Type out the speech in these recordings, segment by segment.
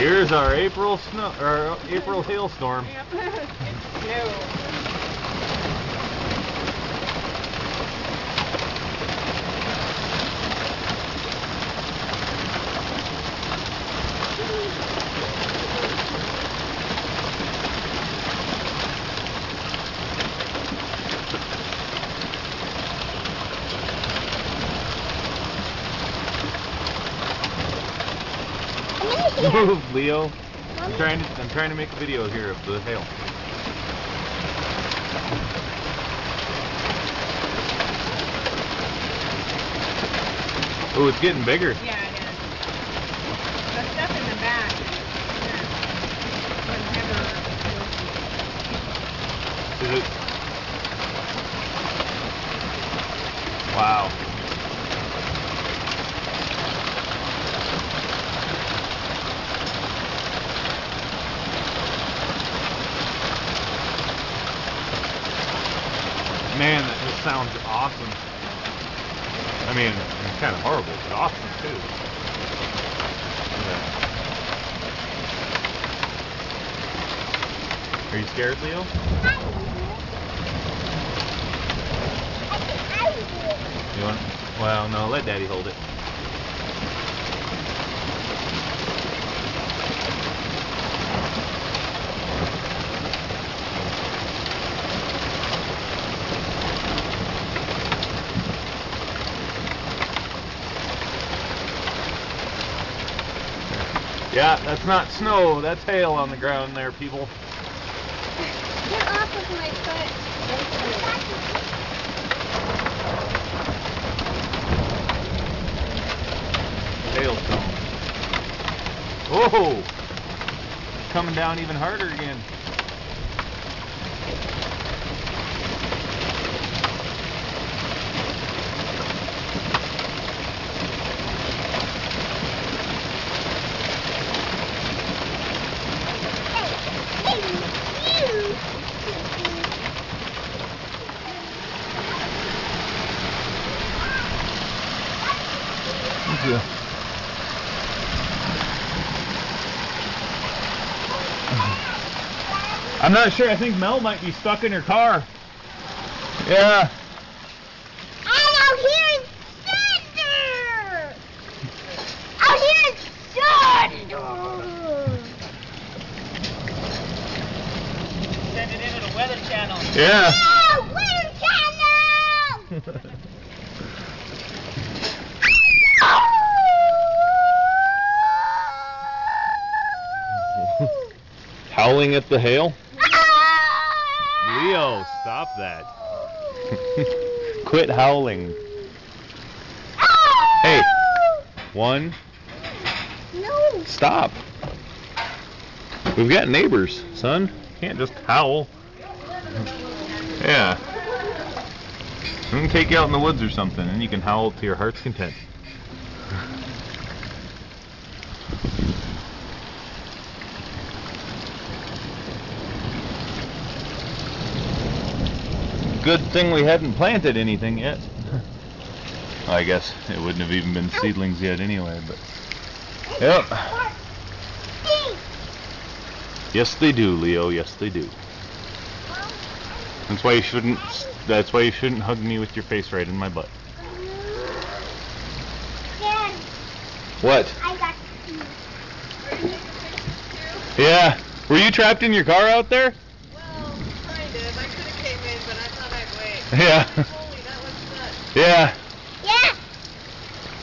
Here's our April snow, or April hailstorm. Yep. It's snow. Move, Leo. I'm trying to make a video here of the hail. Oh, it's getting bigger. Yeah, it is. The stuff in the back is it? Wow. Man, this sounds awesome. I mean, it's kind of horrible, but awesome too. Yeah. Are you scared, Leo? You want? Well, no, let Daddy hold it. Yeah, that's not snow, that's hail on the ground there, people. Get off of my foot. Hailstone. Whoa! It's coming down even harder again. Yeah. I'm not sure. I think Mel might be stuck in her car. Yeah. And out here is thunder! Out here is thunder! Send it into the Weather Channel. Yeah. Yeah, Weather Channel! Howling at the hail? Leo, stop that. Quit howling. Hey, one. No. Stop. We've got neighbors, son. Can't just howl. Yeah. I'm gonna take you out in the woods or something, and you can howl to your heart's content. Good thing we hadn't planted anything yet. I guess it wouldn't have even been seedlings yet anyway, but yep. Yes they do, Leo, yes they do. That's why you shouldn't hug me with your face right in my butt. Dad, What? I got Yeah. Were you trapped in your car out there? Well, kind of. I could have came in, but I thought I'd wait. Yeah. Holy, that was nuts. Yeah. Yeah.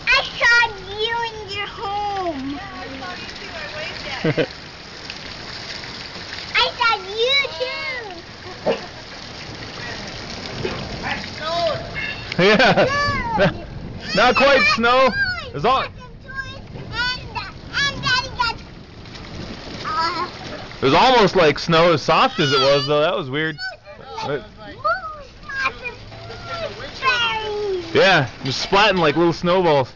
I saw you in your home. Yeah, I saw you too. I waved at you. I saw you too. Yeah. No. Not quite snow. As long it was almost like snow, as soft as it was, though. That was weird. Yeah, just splatting like little snowballs.